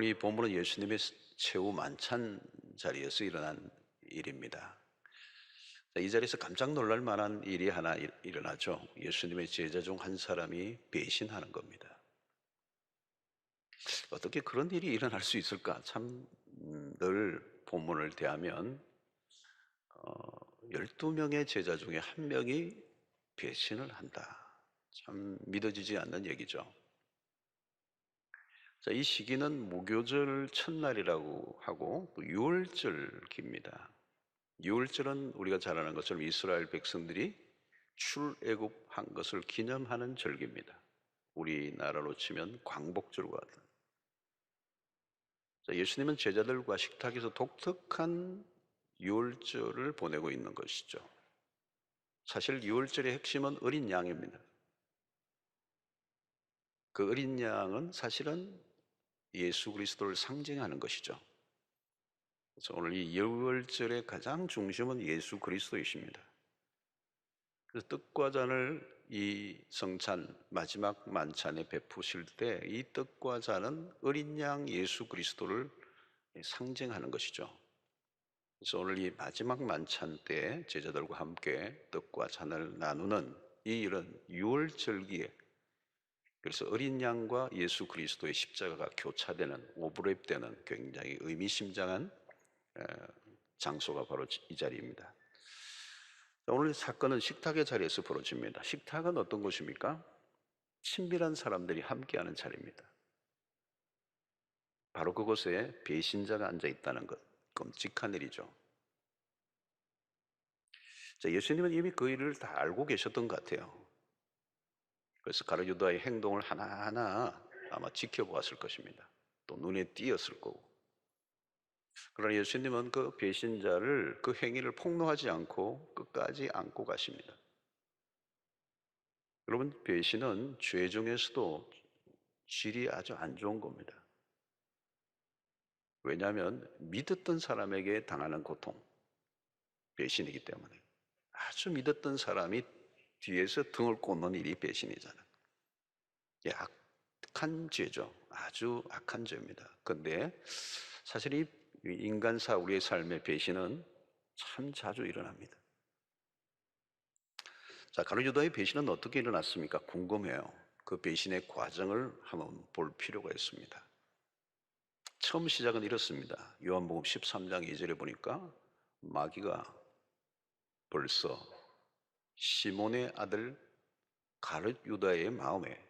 오늘 이 본문은 예수님의 최후 만찬 자리에서 일어난 일입니다. 이 자리에서 깜짝 놀랄 만한 일이 하나 일어나죠. 예수님의 제자 중 한 사람이 배신하는 겁니다. 어떻게 그런 일이 일어날 수 있을까? 참, 늘 본문을 대하면 12명의 제자 중에 한 명이 배신을 한다. 참 믿어지지 않는 얘기죠. 자, 이 시기는 무교절 첫날이라고 하고 또 유월절기입니다. 유월절은 우리가 잘 아는 것처럼 이스라엘 백성들이 출애굽한 것을 기념하는 절기입니다. 우리나라로 치면 광복절과 같은. 자, 예수님은 제자들과 식탁에서 독특한 유월절을 보내고 있는 것이죠. 사실 유월절의 핵심은 어린 양입니다. 그 어린 양은 사실은 예수 그리스도를 상징하는 것이죠. 그래서 오늘 이 유월절의 가장 중심은 예수 그리스도이십니다. 그래서 떡과 잔을 이 성찬 마지막 만찬에 베푸실 때 이 떡과 잔은 어린 양 예수 그리스도를 상징하는 것이죠. 그래서 오늘 이 마지막 만찬 때 제자들과 함께 떡과 잔을 나누는 이 이런 유월절기에, 그래서 어린 양과 예수 그리스도의 십자가가 교차되는, 오버랩되는 굉장히 의미심장한 장소가 바로 이 자리입니다. 오늘 사건은 식탁의 자리에서 벌어집니다. 식탁은 어떤 곳입니까? 친밀한 사람들이 함께하는 자리입니다. 바로 그곳에 배신자가 앉아 있다는 것, 끔찍한 일이죠. 자, 예수님은 이미 그 일을 다 알고 계셨던 것 같아요. 그래서 가룟 유다의 행동을 하나하나 아마 지켜보았을 것입니다. 또 눈에 띄었을 거고. 그러나 예수님은 그 배신자를, 그 행위를 폭로하지 않고 끝까지 안고 가십니다. 여러분, 배신은 죄 중에서도 질이 아주 안 좋은 겁니다. 왜냐하면 믿었던 사람에게 당하는 고통, 배신이기 때문에. 아주 믿었던 사람이 뒤에서 등을 꽂는 일이 배신이잖아요. 악한 죄죠. 아주 악한 죄입니다. 그런데 사실 이 인간사, 우리의 삶의 배신은 참 자주 일어납니다. 자, 가룟 유다의 배신은 어떻게 일어났습니까? 궁금해요. 그 배신의 과정을 한번 볼 필요가 있습니다. 처음 시작은 이렇습니다. 요한복음 13장 2절에 보니까 마귀가 벌써 시몬의 아들 가룟 유다의 마음에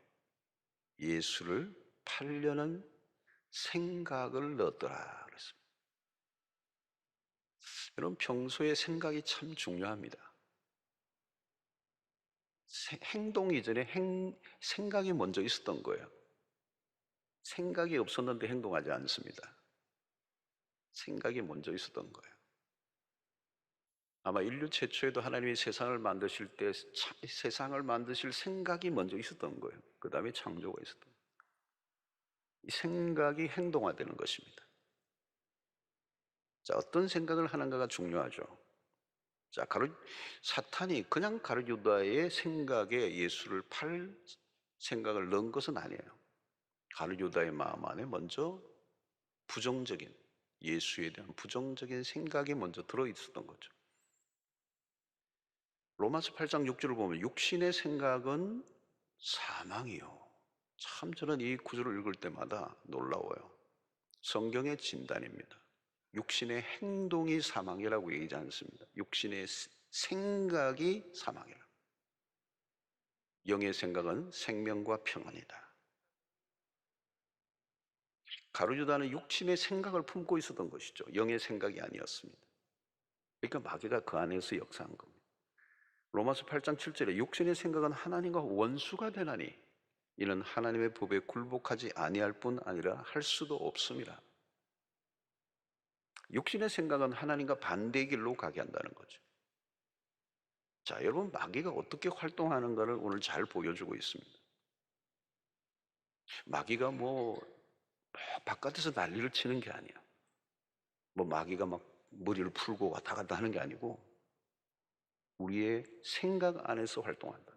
예수를 팔려는 생각을 넣었더라 그랬습니다. 여러분, 평소에 생각이 참 중요합니다. 행동 이전에 생각이 먼저 있었던 거예요. 생각이 없었는데 행동하지 않습니다. 생각이 먼저 있었던 거예요. 아마 인류 최초에도 하나님이 세상을 만드실 때 세상을 만드실 생각이 먼저 있었던 거예요. 그 다음에 창조가 있었던 거예요. 이 생각이 행동화되는 것입니다. 자, 어떤 생각을 하는가가 중요하죠. 자, 사탄이 그냥 가룟 유다의 생각에 예수를 팔 생각을 넣은 것은 아니에요. 가룟 유다의 마음 안에 먼저 부정적인, 예수에 대한 부정적인 생각이 먼저 들어 있었던 거죠. 로마서 8장 6절을 보면 육신의 생각은 사망이요. 참 저는 이 구절을 읽을 때마다 놀라워요. 성경의 진단입니다. 육신의 행동이 사망이라고 얘기하지 않습니다. 육신의 생각이 사망이라. 영의 생각은 생명과 평안이다. 가룟 유다는 육신의 생각을 품고 있었던 것이죠. 영의 생각이 아니었습니다. 그러니까 마귀가 그 안에서 역사한 겁니다. 로마서 8장 7절에 육신의 생각은 하나님과 원수가 되나니 이는 하나님의 법에 굴복하지 아니할 뿐 아니라 할 수도 없습니다. 육신의 생각은 하나님과 반대의 길로 가게 한다는 거죠. 자, 여러분, 마귀가 어떻게 활동하는가를 오늘 잘 보여주고 있습니다. 마귀가 바깥에서 난리를 치는 게 아니야. 마귀가 막 머리를 풀고 왔다 갔다 하는 게 아니고 우리의 생각 안에서 활동한다.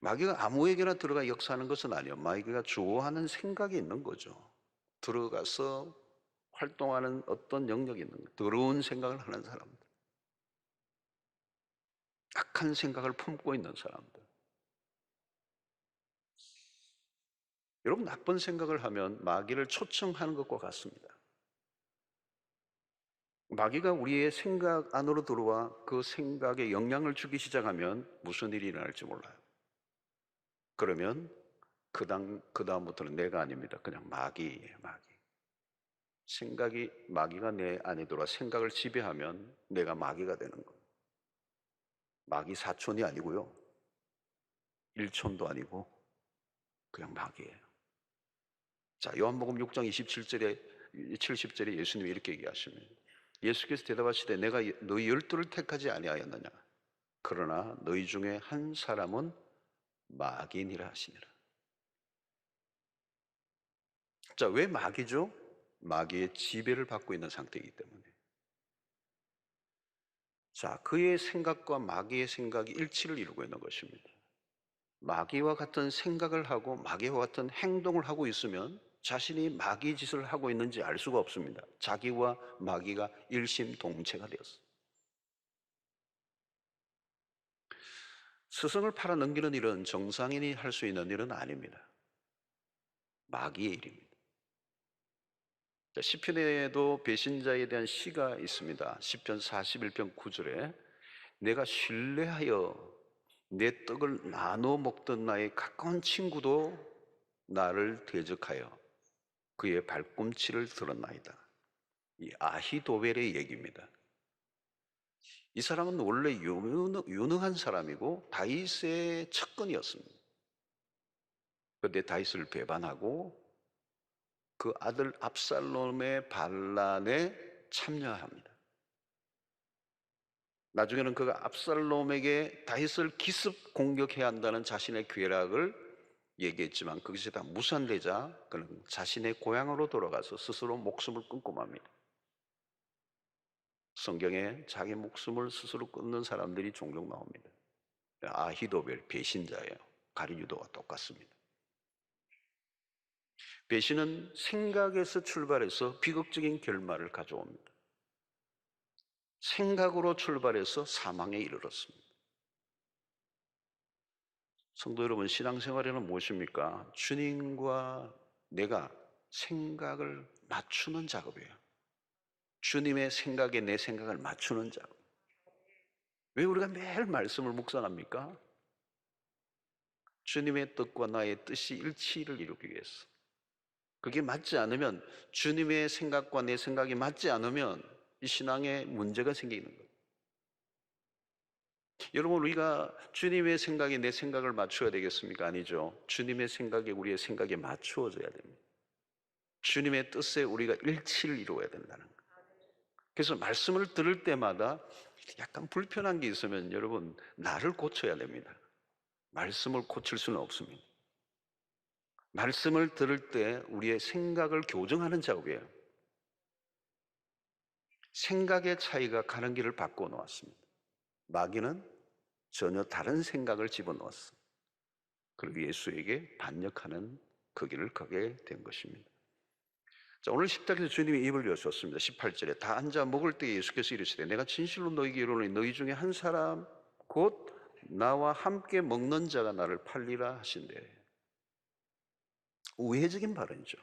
마귀가 아무에게나 들어가 역사하는 것은 아니에요. 마귀가 좋아하는 생각이 있는 거죠. 들어가서 활동하는 어떤 영역이 있는 거예요. 더러운 생각을 하는 사람들, 악한 생각을 품고 있는 사람들. 여러분, 나쁜 생각을 하면 마귀를 초청하는 것과 같습니다. 마귀가 우리의 생각 안으로 들어와 그 생각에 영향을 주기 시작하면 무슨 일이 일어날지 몰라요. 그러면 그 다음부터는 내가 아닙니다. 그냥 마귀예요, 마귀. 생각이, 마귀가 내 안에 들어와 생각을 지배하면 내가 마귀가 되는 거예요. 마귀 사촌이 아니고요, 일촌도 아니고 그냥 마귀예요. 자, 요한복음 6장 27절에 70절에 예수님이 이렇게 얘기하십니다. 예수께서 대답하시되 내가 너희 열두를 택하지 아니하였느냐? 그러나 너희 중에 한 사람은 마귀니라 하시니라. 자, 왜 마귀죠? 마귀의 지배를 받고 있는 상태이기 때문에. 자, 그의 생각과 마귀의 생각이 일치를 이루고 있는 것입니다. 마귀와 같은 생각을 하고 마귀와 같은 행동을 하고 있으면 자신이 마귀 짓을 하고 있는지 알 수가 없습니다. 자기와 마귀가 일심동체가 되었어요. 스승을 팔아 넘기는 일은 정상인이 할 수 있는 일은 아닙니다. 마귀의 일입니다. 시편에도 배신자에 대한 시가 있습니다. 시편 41편 9절에 내가 신뢰하여 내 떡을 나눠 먹던 나의 가까운 친구도 나를 대적하여 그의 발꿈치를 들었나이다. 이 아히도벨의 얘기입니다. 이 사람은 원래 유능한 사람이고 다윗의 측근이었습니다. 그런데 다윗을 배반하고 그 아들 압살롬의 반란에 참여합니다. 나중에는 그가 압살롬에게 다윗을 기습 공격해야 한다는 자신의 계략을 얘기했지만 그것이 다 무산되자 그는 자신의 고향으로 돌아가서 스스로 목숨을 끊고 맙니다. 성경에 자기 목숨을 스스로 끊는 사람들이 종종 나옵니다. 아히도벨 배신자예요. 가룟유다와 똑같습니다. 배신은 생각에서 출발해서 비극적인 결말을 가져옵니다. 생각으로 출발해서 사망에 이르렀습니다. 성도 여러분, 신앙생활에는 무엇입니까? 주님과 내가 생각을 맞추는 작업이에요. 주님의 생각에 내 생각을 맞추는 작업. 왜 우리가 매일 말씀을 묵상합니까? 주님의 뜻과 나의 뜻이 일치를 이루기 위해서. 그게 맞지 않으면, 주님의 생각과 내 생각이 맞지 않으면 이 신앙에 문제가 생기는 거예요. 여러분, 우리가 주님의 생각에 내 생각을 맞춰야 되겠습니까? 아니죠. 주님의 생각에 우리의 생각에 맞추어져야 됩니다. 주님의 뜻에 우리가 일치를 이루어야 된다는 거예요. 그래서 말씀을 들을 때마다 약간 불편한 게 있으면 여러분, 나를 고쳐야 됩니다. 말씀을 고칠 수는 없습니다. 말씀을 들을 때 우리의 생각을 교정하는 작업이에요. 생각의 차이가 가는 길을 바꿔 놓았습니다. 마귀는 전혀 다른 생각을 집어넣었어요. 그리고 예수에게 반역하는 그 길을 가게 된 것입니다. 자, 오늘 십자가에서 주님이 입을 여셨습니다. 18절에 다 앉아 먹을 때 예수께서 이르시되 내가 진실로 너희에게 이르노니 너희 중에 한 사람 곧 나와 함께 먹는 자가 나를 팔리라 하신대. 우회적인 발언이죠.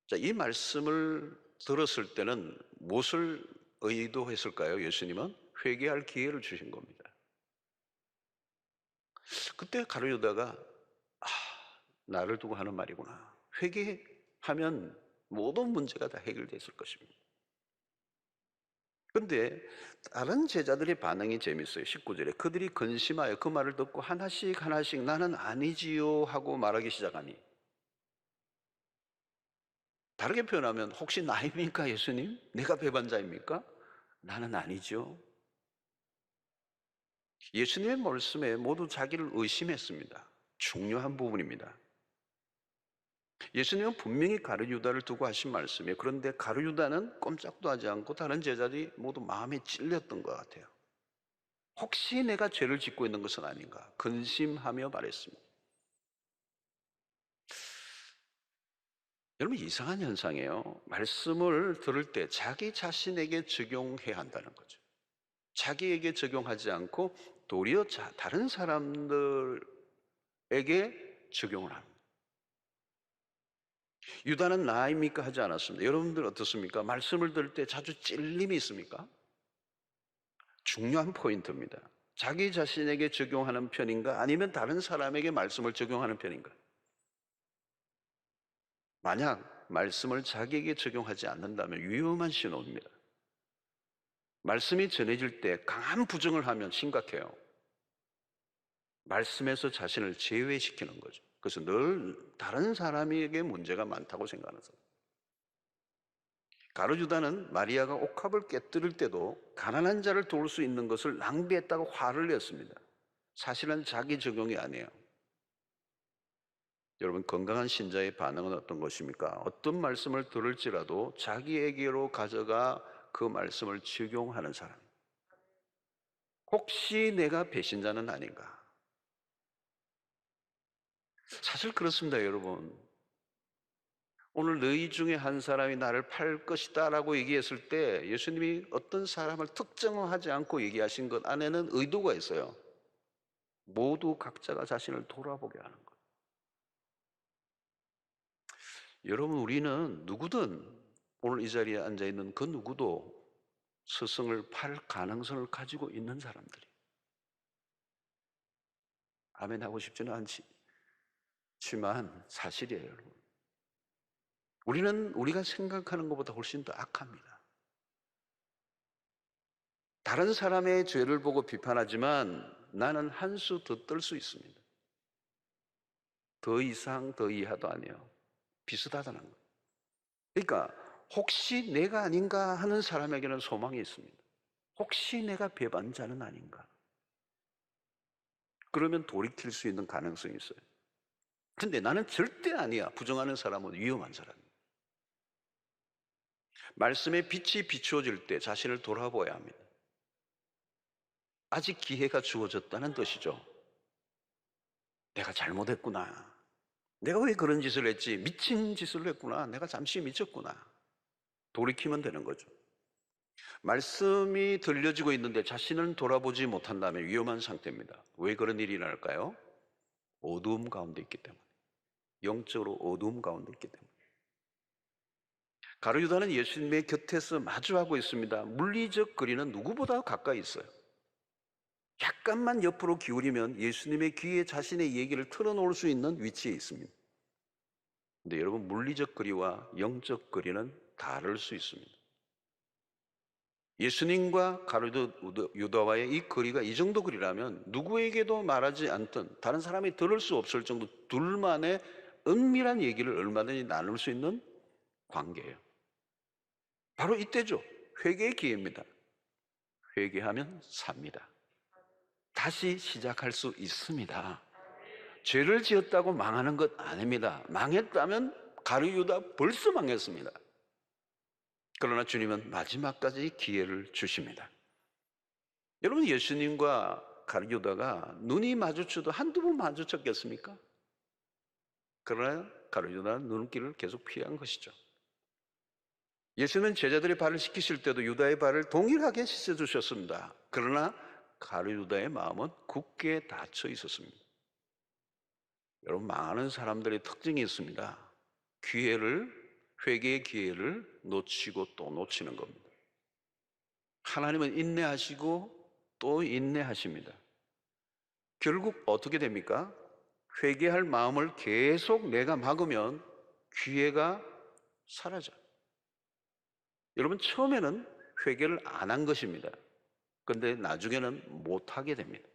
자, 이 말씀을 들었을 때는 무엇을 의도했을까요? 예수님은 회개할 기회를 주신 겁니다. 그때 가룟유다가 나를 두고 하는 말이구나. 회개하면 모든 문제가 다 해결됐을 것입니다. 그런데 다른 제자들의 반응이 재밌어요. 19절에 그들이 근심하여 그 말을 듣고 하나씩 하나씩 나는 아니지요 하고 말하기 시작하니, 다르게 표현하면 혹시 나입니까 예수님? 내가 배반자입니까? 나는 아니죠. 예수님의 말씀에 모두 자기를 의심했습니다. 중요한 부분입니다. 예수님은 분명히 가룟유다를 두고 하신 말씀이에요. 그런데 가룟유다는 꼼짝도 하지 않고 다른 제자들이 모두 마음에 찔렸던 것 같아요. 혹시 내가 죄를 짓고 있는 것은 아닌가 근심하며 말했습니다. 여러분, 이상한 현상이에요. 말씀을 들을 때 자기 자신에게 적용해야 한다는 거죠. 자기에게 적용하지 않고 도리어 다른 사람들에게 적용을 합니다. 유다는 나입니까 하지 않았습니다. 여러분들 어떻습니까? 말씀을 들을 때 자주 찔림이 있습니까? 중요한 포인트입니다. 자기 자신에게 적용하는 편인가 아니면 다른 사람에게 말씀을 적용하는 편인가? 만약 말씀을 자기에게 적용하지 않는다면 위험한 신호입니다. 말씀이 전해질 때 강한 부정을 하면 심각해요. 말씀에서 자신을 제외시키는 거죠. 그래서 늘 다른 사람에게 문제가 많다고 생각하는 사람. 가룟 유다는 마리아가 옥합을 깨뜨릴 때도 가난한 자를 도울 수 있는 것을 낭비했다고 화를 냈습니다. 사실은 자기 적용이 아니에요. 여러분, 건강한 신자의 반응은 어떤 것입니까? 어떤 말씀을 들을지라도 자기에게로 가져가 그 말씀을 적용하는 사람. 혹시 내가 배신자는 아닌가? 사실 그렇습니다, 여러분. 오늘 너희 중에 한 사람이 나를 팔 것이다 라고 얘기했을 때 예수님이 어떤 사람을 특정하지 않고 얘기하신 것 안에는 의도가 있어요. 모두 각자가 자신을 돌아보게 하는 것. 여러분, 우리는 누구든 오늘 이 자리에 앉아있는 그 누구도 스승을 팔 가능성을 가지고 있는 사람들이. 아멘 하고 싶지는 않지만 사실이에요, 여러분. 우리는 우리가 생각하는 것보다 훨씬 더 악합니다. 다른 사람의 죄를 보고 비판하지만 나는 한 수 더 뜰 수 있습니다. 더 이상 더 이하도 아니에요. 비슷하다는 거예요. 그러니까 혹시 내가 아닌가 하는 사람에게는 소망이 있습니다. 혹시 내가 배반자는 아닌가? 그러면 돌이킬 수 있는 가능성이 있어요. 근데 나는 절대 아니야. 부정하는 사람은 위험한 사람이에요. 말씀의 빛이 비추어질 때 자신을 돌아보아야 합니다. 아직 기회가 주어졌다는 뜻이죠. 내가 잘못했구나. 내가 왜 그런 짓을 했지? 미친 짓을 했구나. 내가 잠시 미쳤구나. 돌이키면 되는 거죠. 말씀이 들려지고 있는데 자신을 돌아보지 못한다면 위험한 상태입니다. 왜 그런 일이 일어날까요? 어두움 가운데 있기 때문에. 영적으로 어두움 가운데 있기 때문에. 가룟 유다는 예수님의 곁에서 마주하고 있습니다. 물리적 거리는 누구보다 가까이 있어요. 약간만 옆으로 기울이면 예수님의 귀에 자신의 얘기를 털어놓을 수 있는 위치에 있습니다. 근데 여러분, 물리적 거리와 영적 거리는 다를 수 있습니다. 예수님과 가룟 유다와의 이 거리가 이 정도 거리라면 누구에게도 말하지 않던 다른 사람이 들을 수 없을 정도 둘만의 은밀한 얘기를 얼마든지 나눌 수 있는 관계예요. 바로 이때죠. 회개의 기회입니다. 회개하면 삽니다. 다시 시작할 수 있습니다. 죄를 지었다고 망하는 것 아닙니다. 망했다면 가룟 유다 벌써 망했습니다. 그러나 주님은 마지막까지 기회를 주십니다. 여러분, 예수님과 가룟 유다가 눈이 마주쳐도 한두 번 마주쳤겠습니까? 그러나 가룟 유다는 눈길을 계속 피한 것이죠. 예수님은 제자들의 발을 씻기실 때도 유다의 발을 동일하게 씻어주셨습니다. 그러나 가룟 유다의 마음은 굳게 닫혀 있었습니다. 여러분, 망하는 사람들의 특징이 있습니다. 회개의 기회를 놓치고 또 놓치는 겁니다. 하나님은 인내하시고 또 인내하십니다. 결국 어떻게 됩니까? 회개할 마음을 계속 내가 막으면 기회가 사라져요. 여러분, 처음에는 회개를 안 한 것입니다. 그런데 나중에는 못하게 됩니다.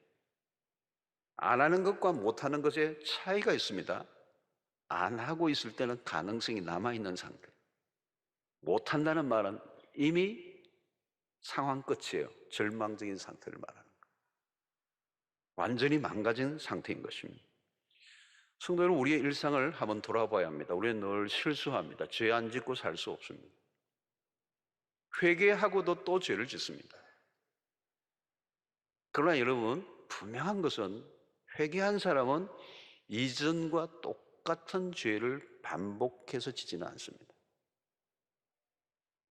안 하는 것과 못하는 것에 차이가 있습니다. 안 하고 있을 때는 가능성이 남아있는 상태. 못한다는 말은 이미 상황 끝이에요. 절망적인 상태를 말하는 거예요. 완전히 망가진 상태인 것입니다. 성도 여러분, 우리의 일상을 한번 돌아봐야 합니다. 우리는 늘 실수합니다. 죄 안 짓고 살 수 없습니다. 회개하고도 또 죄를 짓습니다. 그러나 여러분, 분명한 것은 회개한 사람은 이전과 똑같은 죄를 반복해서 지지는 않습니다.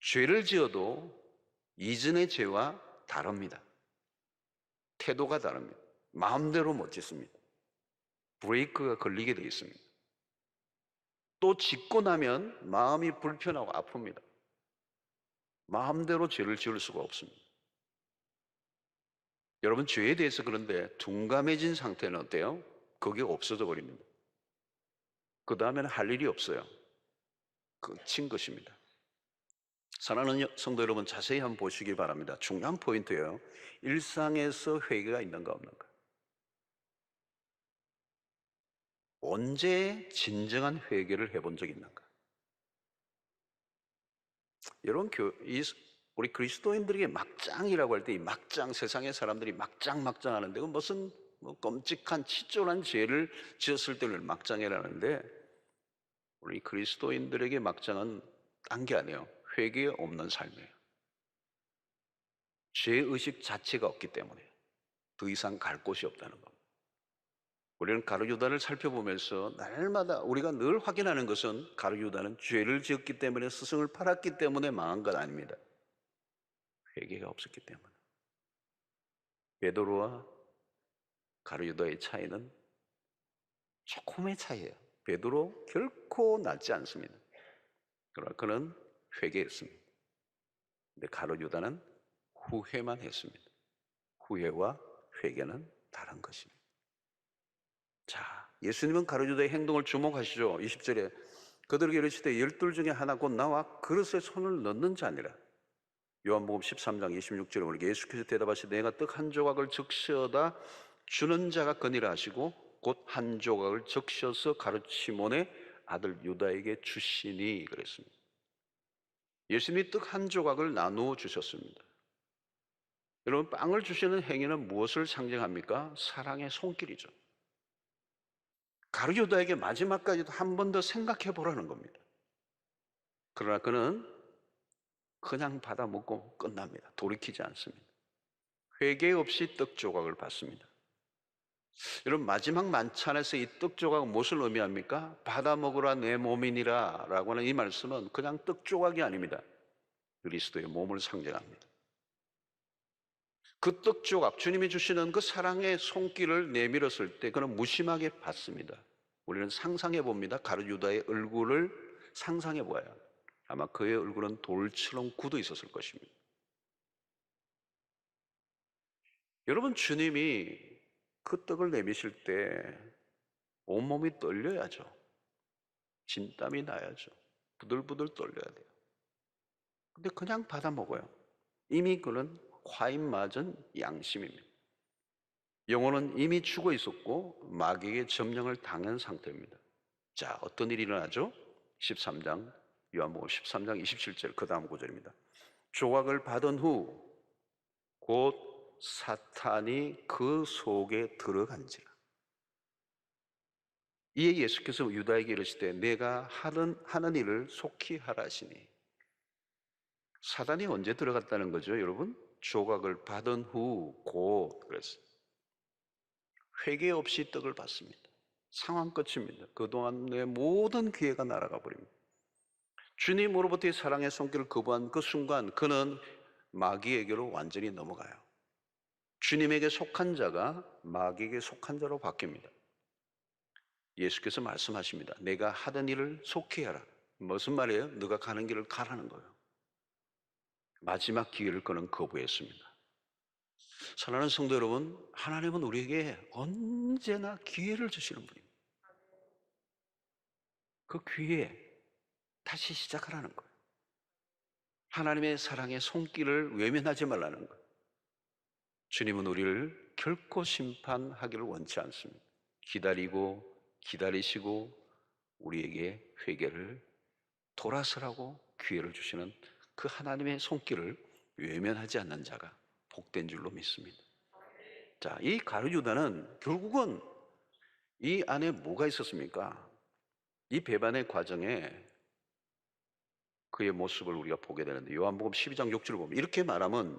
죄를 지어도 이전의 죄와 다릅니다. 태도가 다릅니다. 마음대로 못 짓습니다. 브레이크가 걸리게 되어 있습니다. 또 짓고 나면 마음이 불편하고 아픕니다. 마음대로 죄를 지을 수가 없습니다. 여러분, 죄에 대해서 그런데 둔감해진 상태는 어때요? 그게 없어져 버립니다. 그 다음에는 할 일이 없어요. 끝인 것입니다. 사랑하는 성도 여러분, 자세히 한번 보시기 바랍니다. 중요한 포인트예요. 일상에서 회개가 있는가 없는가. 언제 진정한 회개를 해본 적이 있는가? 여러분, 우리 그리스도인들에게 막장이라고 할 때 이 막장, 세상의 사람들이 막장 하는데 그건 무슨 끔찍한 치졸한 죄를 지었을 때를 막장이라는데, 우리 그리스도인들에게 막장은 딴 게 아니에요. 회개 없는 삶이에요. 죄의식 자체가 없기 때문에 더 이상 갈 곳이 없다는 겁니다. 우리는 가룟유다를 살펴보면서 날마다 우리가 늘 확인하는 것은 가룟유다는 죄를 지었기 때문에, 스승을 팔았기 때문에 망한 것 아닙니다. 회개가 없었기 때문에. 베드로와 가룟유다의 차이는 조금의 차이예요. 베드로 결코 낫지 않습니다. 그러나 그는 회개했습니다. 근데 가룟유다는 후회만 했습니다. 후회와 회개는 다른 것입니다. 자, 예수님은 가룟유다의 행동을 주목하시죠. 20절에 그들에게 이르시되 열둘 중에 하나 곧 나와 그릇에 손을 넣는 자니라. 요한복음 13장 26절에 우리 예수께서 대답하시되 내가 떡 한 조각을 적셔다 주는 자가 거니라 하시고 곧 한 조각을 적셔서 가룟 시몬의 아들 유다에게 주시니 그랬습니다. 예수님이 떡 한 조각을 나누어 주셨습니다. 여러분, 빵을 주시는 행위는 무엇을 상징합니까? 사랑의 손길이죠. 가룟유다에게 마지막까지도 한 번 더 생각해 보라는 겁니다. 그러나 그는 그냥 받아 먹고 끝납니다. 돌이키지 않습니다. 회개 없이 떡 조각을 받습니다. 여러분, 마지막 만찬에서 이 떡 조각은 무엇을 의미합니까? 받아 먹으라 내 몸이니라 라고 하는 이 말씀은 그냥 떡 조각이 아닙니다. 그리스도의 몸을 상징합니다. 그 떡 조각, 주님이 주시는 그 사랑의 손길을 내밀었을 때 그는 무심하게 받습니다. 우리는 상상해 봅니다. 가룟유다의 얼굴을 상상해 보아요. 아마 그의 얼굴은 돌처럼 굳어 있었을 것입니다. 여러분, 주님이 그 떡을 내미실 때 온몸이 떨려야죠. 진땀이 나야죠. 부들부들 떨려야 돼요. 근데 그냥 받아 먹어요. 이미 그는 화인 맞은 양심입니다. 영혼은 이미 죽어 있었고 마귀에게 점령을 당한 상태입니다. 자, 어떤 일이 일어나죠? 13장, 요한복음 13장 27절 그 다음 구절입니다. 조각을 받은 후 곧 사탄이 그 속에 들어간지라. 이에 예수께서 유다에게 이르시되 내가 하는 일을 속히 하라 하시니. 사단이 언제 들어갔다는 거죠, 여러분? 조각을 받은 후 곧 그랬어요. 회개 없이 떡을 받습니다. 상황 끝입니다. 그동안 내 모든 기회가 날아가 버립니다. 주님으로부터의 사랑의 손길을 거부한 그 순간 그는 마귀에게로 완전히 넘어가요. 주님에게 속한 자가 마귀에게 속한 자로 바뀝니다. 예수께서 말씀하십니다. 내가 하던 일을 속히 해라. 무슨 말이에요? 네가 가는 길을 가라는 거예요. 마지막 기회를 그는 거부했습니다. 사랑하는 성도 여러분, 하나님은 우리에게 언제나 기회를 주시는 분입니다. 그 기회에 다시 시작하라는 거예요. 하나님의 사랑의 손길을 외면하지 말라는 거예요. 주님은 우리를 결코 심판하기를 원치 않습니다. 기다리시고 우리에게 회개를 돌아서라고 기회를 주시는 그 하나님의 손길을 외면하지 않는 자가 복된 줄로 믿습니다. 자, 이 가룟유다는 결국은 이 안에 뭐가 있었습니까? 이 배반의 과정에 그의 모습을 우리가 보게 되는데 요한복음 12장 6절을 보면 이렇게 말하면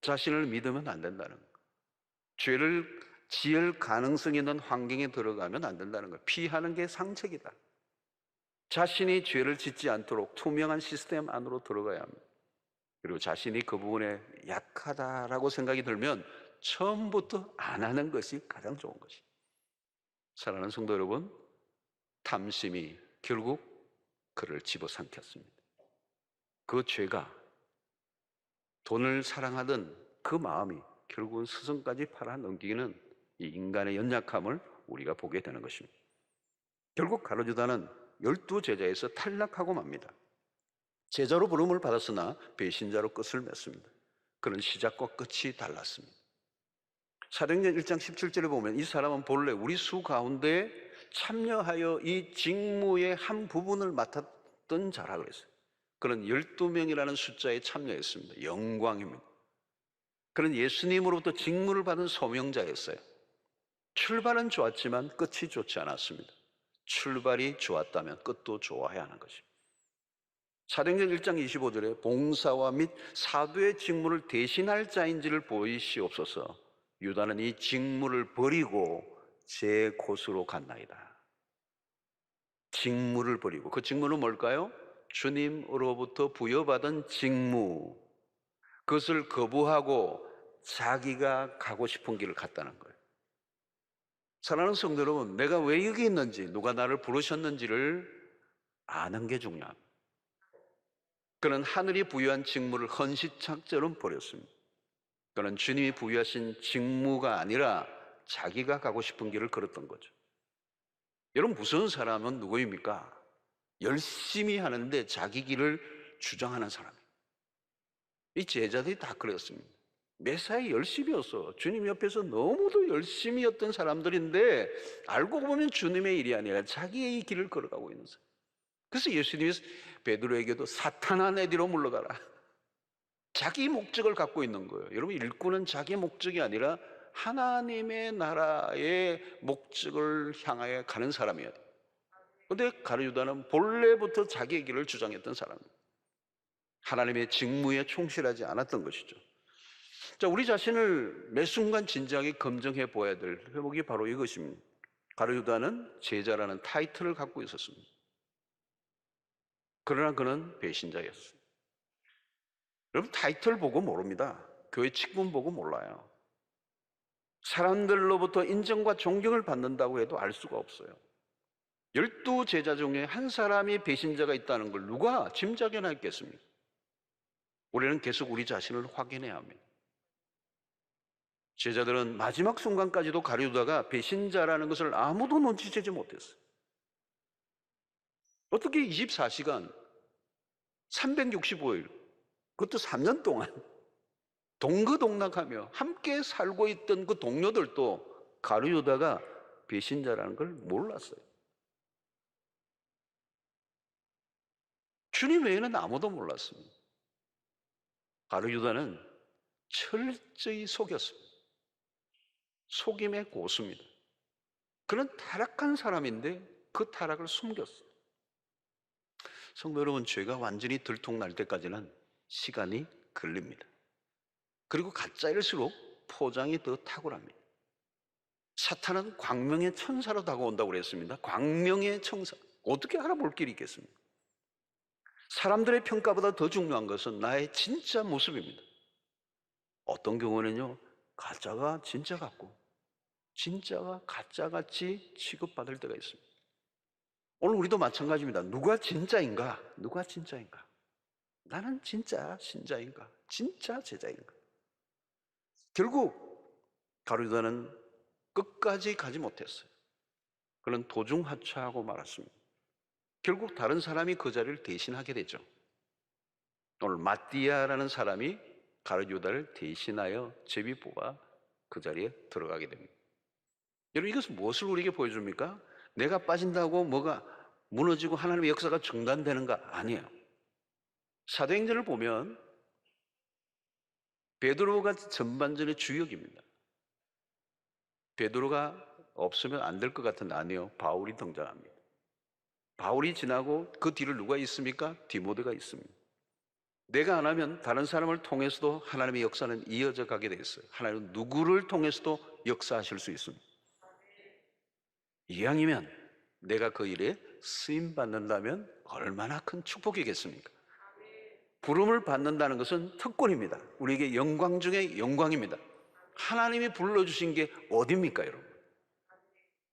자신을 믿으면 안 된다는 거예요. 죄를 지을 가능성이 있는 환경에 들어가면 안 된다는 거예요. 피하는 게 상책이다. 자신이 죄를 짓지 않도록 투명한 시스템 안으로 들어가야 합니다. 그리고 자신이 그 부분에 약하다라고 생각이 들면 처음부터 안 하는 것이 가장 좋은 것이에요. 사랑하는 성도 여러분, 탐심이 결국 그를 집어삼켰습니다. 그 죄가 돈을 사랑하던 그 마음이 결국은 스승까지 팔아넘기는 이 인간의 연약함을 우리가 보게 되는 것입니다. 결국 가룟유다는 12제자에서 탈락하고 맙니다. 제자로 부름을 받았으나 배신자로 끝을 맺습니다. 그런 시작과 끝이 달랐습니다. 사도행전 1장 17절에 보면 이 사람은 본래 우리 수 가운데 참여하여 이 직무의 한 부분을 맡았던 자라 그랬어요. 그런 12명이라는 숫자에 참여했습니다. 영광입니다. 그런 예수님으로부터 직무를 받은 소명자였어요. 출발은 좋았지만 끝이 좋지 않았습니다. 출발이 좋았다면 끝도 좋아야 하는 것입니다. 사도행전 1장 25절에 봉사와 및 사도의 직무를 대신할 자인지를 보이시옵소서. 유다는 이 직무를 버리고 제 곳으로 갔나이다. 직무를 버리고, 그 직무는 뭘까요? 주님으로부터 부여받은 직무, 그것을 거부하고 자기가 가고 싶은 길을 갔다는 거예요. 사랑하는 성도 여러분, 내가 왜 여기 있는지, 누가 나를 부르셨는지를 아는 게 중요합니다. 그는 하늘이 부여한 직무를 헌시착처럼 버렸습니다. 그는 주님이 부여하신 직무가 아니라 자기가 가고 싶은 길을 걸었던 거죠. 여러분, 무서운 사람은 누구입니까? 열심히 하는데 자기 길을 주장하는 사람이에요. 이 제자들이 다 그랬습니다. 매사에 열심히였어. 주님 옆에서 너무도 열심히 였던 사람들인데 알고 보면 주님의 일이 아니라 자기의 길을 걸어가고 있는 사람. 그래서 예수님이 베드로에게도 사탄아 내 뒤로 물러가라. 자기 목적을 갖고 있는 거예요. 여러분, 일꾼은 자기 목적이 아니라 하나님의 나라의 목적을 향하여 가는 사람이에요. 그런데 가룟유다는 본래부터 자기의 길을 주장했던 사람입니다. 하나님의 직무에 충실하지 않았던 것이죠. 자, 우리 자신을 매 순간 진지하게 검증해 보아야 될 회목이 바로 이것입니다. 가룟유다는 제자라는 타이틀을 갖고 있었습니다. 그러나 그는 배신자였어요. 여러분, 타이틀 보고 모릅니다. 교회 직분 보고 몰라요. 사람들로부터 인정과 존경을 받는다고 해도 알 수가 없어요. 12제자 중에 한 사람이 배신자가 있다는 걸 누가 짐작이나 했겠습니까? 우리는 계속 우리 자신을 확인해야 합니다. 제자들은 마지막 순간까지도 가룟유다가 배신자라는 것을 아무도 눈치채지 못했어요. 어떻게 24시간 365일, 그것도 3년 동안 동거동락하며 함께 살고 있던 그 동료들도 가룟유다가 배신자라는 걸 몰랐어요. 주님 외에는 아무도 몰랐습니다. 가룟유다는 철저히 속였습니다. 속임의 고수입니다. 그는 타락한 사람인데 그 타락을 숨겼어요. 성도 여러분, 죄가 완전히 들통날 때까지는 시간이 걸립니다. 그리고 가짜일수록 포장이 더 탁월합니다. 사탄은 광명의 천사로 다가온다고 그랬습니다. 광명의 천사. 어떻게 알아볼 길이 있겠습니까? 사람들의 평가보다 더 중요한 것은 나의 진짜 모습입니다. 어떤 경우는요, 가짜가 진짜 같고 진짜가 가짜같이 취급받을 때가 있습니다. 오늘 우리도 마찬가지입니다. 누가 진짜인가? 누가 진짜인가? 나는 진짜 신자인가? 진짜 제자인가? 결국 가룟유다는 끝까지 가지 못했어요. 그는 도중하차하고 말았습니다. 결국 다른 사람이 그 자리를 대신하게 되죠. 오늘 마띠아라는 사람이 가룟유다를 대신하여 제비 뽑아 그 자리에 들어가게 됩니다. 여러분, 이것은 무엇을 우리에게 보여줍니까? 내가 빠진다고 뭐가 무너지고 하나님의 역사가 중단되는가? 아니에요. 사도행전을 보면 베드로가 전반전의 주역입니다. 베드로가 없으면 안 될 것 같은 아니요, 바울이 등장합니다. 바울이 지나고 그 뒤를 누가 있습니까? 디모데가 있습니다. 내가 안 하면 다른 사람을 통해서도 하나님의 역사는 이어져 가게 돼 있어요. 하나님은 누구를 통해서도 역사하실 수 있습니다. 이왕이면 내가 그 일에 쓰임 받는다면 얼마나 큰 축복이겠습니까? 부름을 받는다는 것은 특권입니다. 우리에게 영광 중에 영광입니다. 하나님이 불러주신 게 어딥니까, 여러분?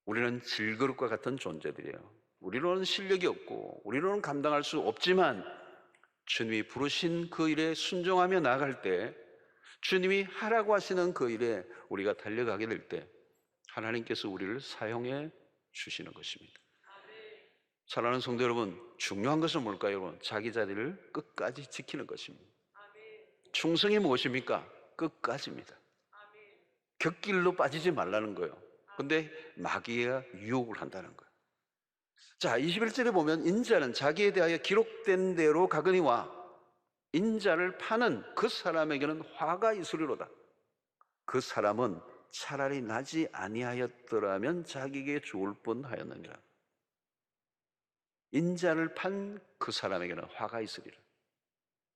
우리는 질그릇과 같은 존재들이에요. 우리로는 실력이 없고 우리로는 감당할 수 없지만 주님이 부르신 그 일에 순종하며 나아갈 때, 주님이 하라고 하시는 그 일에 우리가 달려가게 될 때 하나님께서 우리를 사용해 주시는 것입니다. 사랑하는 성도 여러분, 중요한 것은 뭘까요, 여러분? 자기 자리를 끝까지 지키는 것입니다. 충성이 무엇입니까? 끝까지입니다. 곁길로 빠지지 말라는 거예요. 근데 마귀가 유혹을 한다는 거예요. 자, 21절에 보면 인자는 자기에 대하여 기록된 대로 가거니와 인자를 파는 그 사람에게는 화가 있으리로다. 그 사람은 차라리 나지 아니하였더라면 자기에게 좋을 뻔하였느니라. 인자를 판 그 사람에게는 화가 있으리라.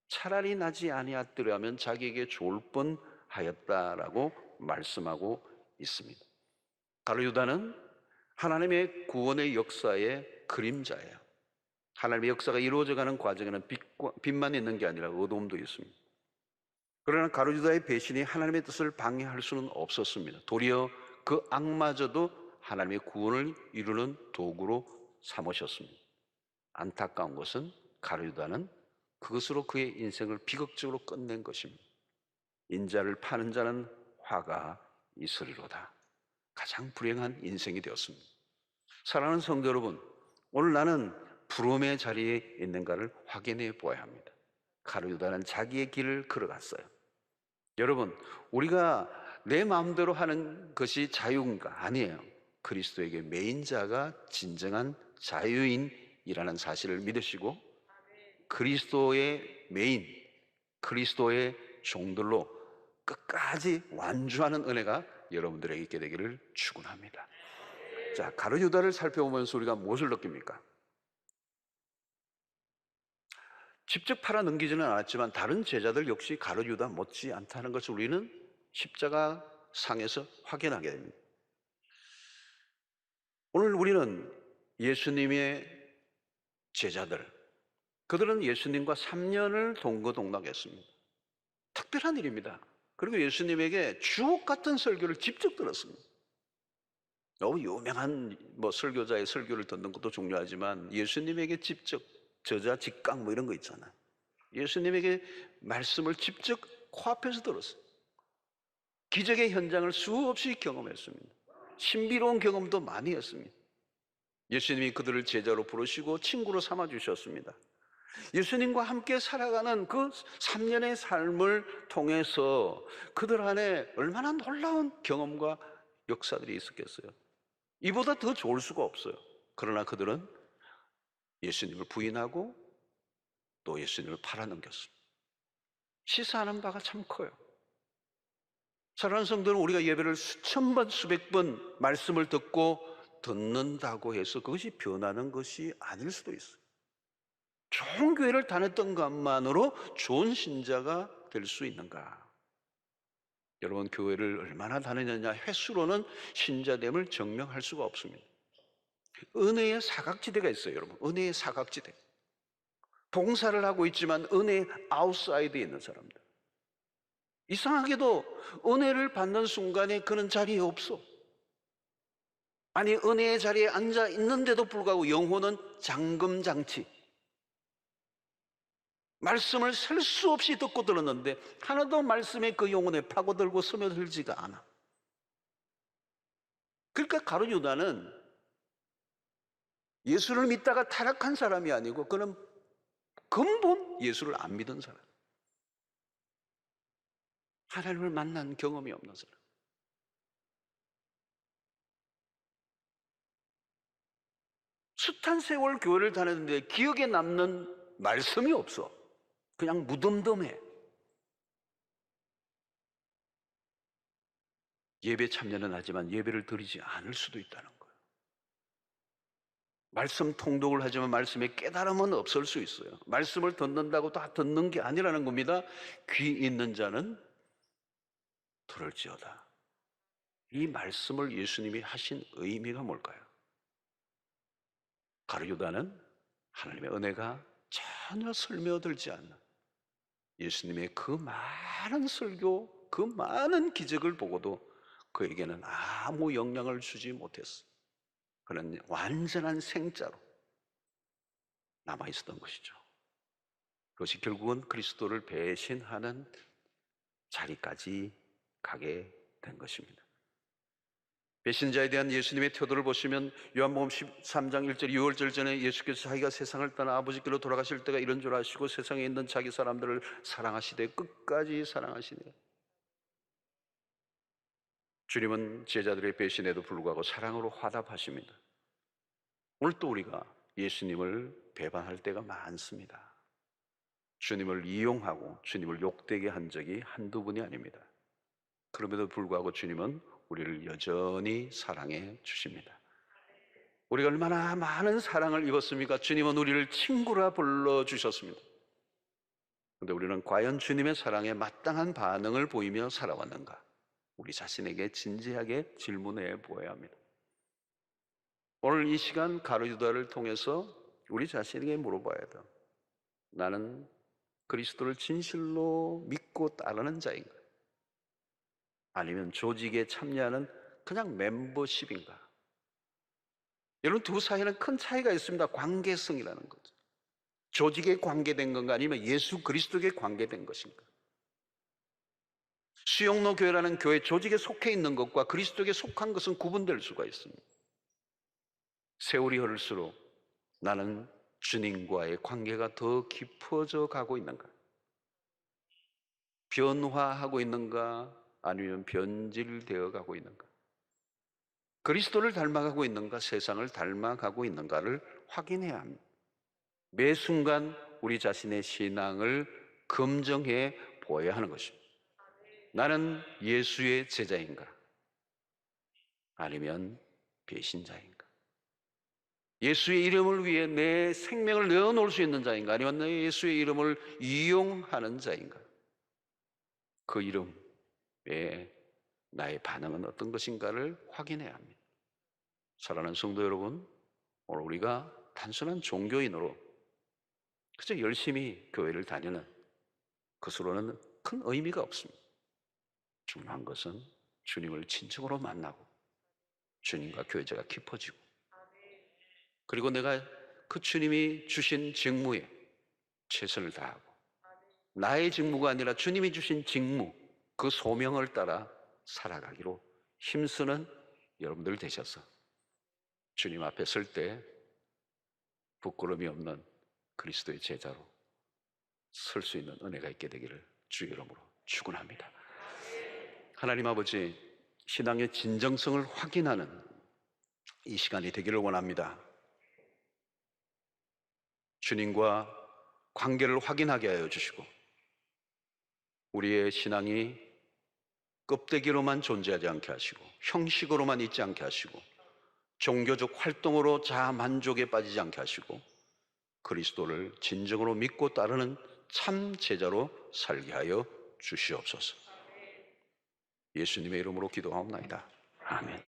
차라리 나지 아니하였더라면 자기에게 좋을 뻔하였다라고 말씀하고 있습니다. 가룟 유다는 하나님의 구원의 역사의 그림자예요. 하나님의 역사가 이루어져가는 과정에는 빛만 있는 게 아니라 어두움도 있습니다. 그러나 가룟 유다의 배신이 하나님의 뜻을 방해할 수는 없었습니다. 도리어 그 악마저도 하나님의 구원을 이루는 도구로 삼으셨습니다. 안타까운 것은 가룟 유다는 그것으로 그의 인생을 비극적으로 끝낸 것입니다. 인자를 파는 자는 화가 있으리로다. 가장 불행한 인생이 되었습니다. 사랑하는 성도 여러분, 오늘 나는 부름의 자리에 있는가를 확인해 보아야 합니다. 가룟 유다는 자기의 길을 걸어갔어요. 여러분, 우리가 내 마음대로 하는 것이 자유인가? 아니에요. 그리스도에게 매인 자가 진정한 자유인이라는 사실을 믿으시고 그리스도의 매인, 그리스도의 종들로 끝까지 완주하는 은혜가 여러분들에게 있게 되기를 축원합니다. 자, 가룟 유다를 살펴보면서 우리가 무엇을 느낍니까? 직접 팔아 넘기지는 않았지만 다른 제자들 역시 가룟 유다 못지 않다는 것을 우리는 십자가 상에서 확인하게 됩니다. 오늘 우리는 예수님의 제자들, 그들은 예수님과 3년을 동거동락했습니다. 특별한 일입니다. 그리고 예수님에게 주옥 같은 설교를 직접 들었습니다. 너무 유명한 설교자의 설교를 듣는 것도 중요하지만 예수님에게 직접 저자 직강 이런 거 있잖아요. 예수님에게 말씀을 직접 코앞에서 들었어요. 기적의 현장을 수없이 경험했습니다. 신비로운 경험도 많이 했습니다. 예수님이 그들을 제자로 부르시고 친구로 삼아 주셨습니다. 예수님과 함께 살아가는 그 3년의 삶을 통해서 그들 안에 얼마나 놀라운 경험과 역사들이 있었겠어요. 이보다 더 좋을 수가 없어요. 그러나 그들은 예수님을 부인하고 또 예수님을 팔아넘겼습니다. 시사하는 바가 참 커요. 사랑하는 성도는 우리가 예배를 수천 번, 수백 번 말씀을 듣는다고 해서 그것이 변하는 것이 아닐 수도 있어요. 좋은 교회를 다녔던 것만으로 좋은 신자가 될 수 있는가? 여러분, 교회를 얼마나 다녔느냐 횟수로는 신자됨을 증명할 수가 없습니다. 은혜의 사각지대가 있어요, 여러분. 은혜의 사각지대. 봉사를 하고 있지만 은혜의 아웃사이드에 있는 사람들. 이상하게도 은혜를 받는 순간에 그는 자리에 없어. 아니, 은혜의 자리에 앉아 있는데도 불구하고 영혼은 잠금장치. 말씀을 셀 수 없이 듣고 들었는데 하나도 말씀에 그 영혼에 파고들고 스며들지가 않아. 그러니까 가룟 유다는 예수를 믿다가 타락한 사람이 아니고 그는 근본 예수를 안 믿은 사람, 하나님을 만난 경험이 없는 사람. 숱한 세월 교회를 다녔는데 기억에 남는 말씀이 없어. 그냥 무덤덤해. 예배 참여는 하지만 예배를 드리지 않을 수도 있다는 거예요. 말씀 통독을 하지만 말씀의 깨달음은 없을 수 있어요. 말씀을 듣는다고 다 듣는 게 아니라는 겁니다. 귀 있는 자는 들을지어다. 이 말씀을 예수님이 하신 의미가 뭘까요? 가룟유다는 하나님의 은혜가 전혀 스며들지 않는 예수님의 그 많은 설교, 그 많은 기적을 보고도 그에게는 아무 영향을 주지 못했어. 그는 완전한 생자로 남아 있었던 것이죠. 그것이 결국은 그리스도를 배신하는 자리까지 가게 된 것입니다. 배신자에 대한 예수님의 태도를 보시면 요한복음 13장 1절 6절 전에 예수께서 자기가 세상을 떠나 아버지께로 돌아가실 때가 이런 줄 아시고 세상에 있는 자기 사람들을 사랑하시되 끝까지 사랑하시네. 주님은 제자들의 배신에도 불구하고 사랑으로 화답하십니다. 오늘 또 우리가 예수님을 배반할 때가 많습니다. 주님을 이용하고 주님을 욕되게 한 적이 한두 번이 아닙니다. 그럼에도 불구하고 주님은 우리를 여전히 사랑해 주십니다. 우리가 얼마나 많은 사랑을 입었습니까? 주님은 우리를 친구라 불러주셨습니다. 그런데 우리는 과연 주님의 사랑에 마땅한 반응을 보이며 살아왔는가? 우리 자신에게 진지하게 질문해 보아야 합니다. 오늘 이 시간 가룟유다를 통해서 우리 자신에게 물어봐야 돼요. 나는 그리스도를 진실로 믿고 따르는 자인가? 아니면 조직에 참여하는 그냥 멤버십인가? 여러분, 두 사이에는 큰 차이가 있습니다. 관계성이라는 거죠. 조직에 관계된 건가 아니면 예수 그리스도에게 관계된 것인가? 수영로 교회라는 교회 조직에 속해 있는 것과 그리스도에게 속한 것은 구분될 수가 있습니다. 세월이 흐를수록 나는 주님과의 관계가 더 깊어져 가고 있는가? 변화하고 있는가? 아니면 변질되어 가고 있는가? 그리스도를 닮아가고 있는가? 세상을 닮아가고 있는가를 확인해야 합니다. 매 순간 우리 자신의 신앙을 검증해 보아야 하는 것입니다. 나는 예수의 제자인가? 아니면 배신자인가? 예수의 이름을 위해 내 생명을 내어놓을 수 있는 자인가? 아니면 내 예수의 이름을 이용하는 자인가? 그 이름에 나의 반응은 어떤 것인가를 확인해야 합니다. 사랑하는 성도 여러분, 오늘 우리가 단순한 종교인으로 그저 열심히 교회를 다니는 것으로는 큰 의미가 없습니다. 중요한 것은 주님을 진정으로 만나고 주님과 교제가 깊어지고 그리고 내가 그 주님이 주신 직무에 최선을 다하고 나의 직무가 아니라 주님이 주신 직무, 그 소명을 따라 살아가기로 힘쓰는 여러분들 되셔서 주님 앞에 설 때 부끄러움이 없는 그리스도의 제자로 설 수 있는 은혜가 있게 되기를 주의 이름으로 축원합니다. 하나님 아버지, 신앙의 진정성을 확인하는 이 시간이 되기를 원합니다. 주님과 관계를 확인하게 하여 주시고 우리의 신앙이 껍데기로만 존재하지 않게 하시고 형식으로만 있지 않게 하시고 종교적 활동으로 자만족에 빠지지 않게 하시고 그리스도를 진정으로 믿고 따르는 참 제자로 살게 하여 주시옵소서. 예수님의 이름으로 기도하옵나이다. 아멘.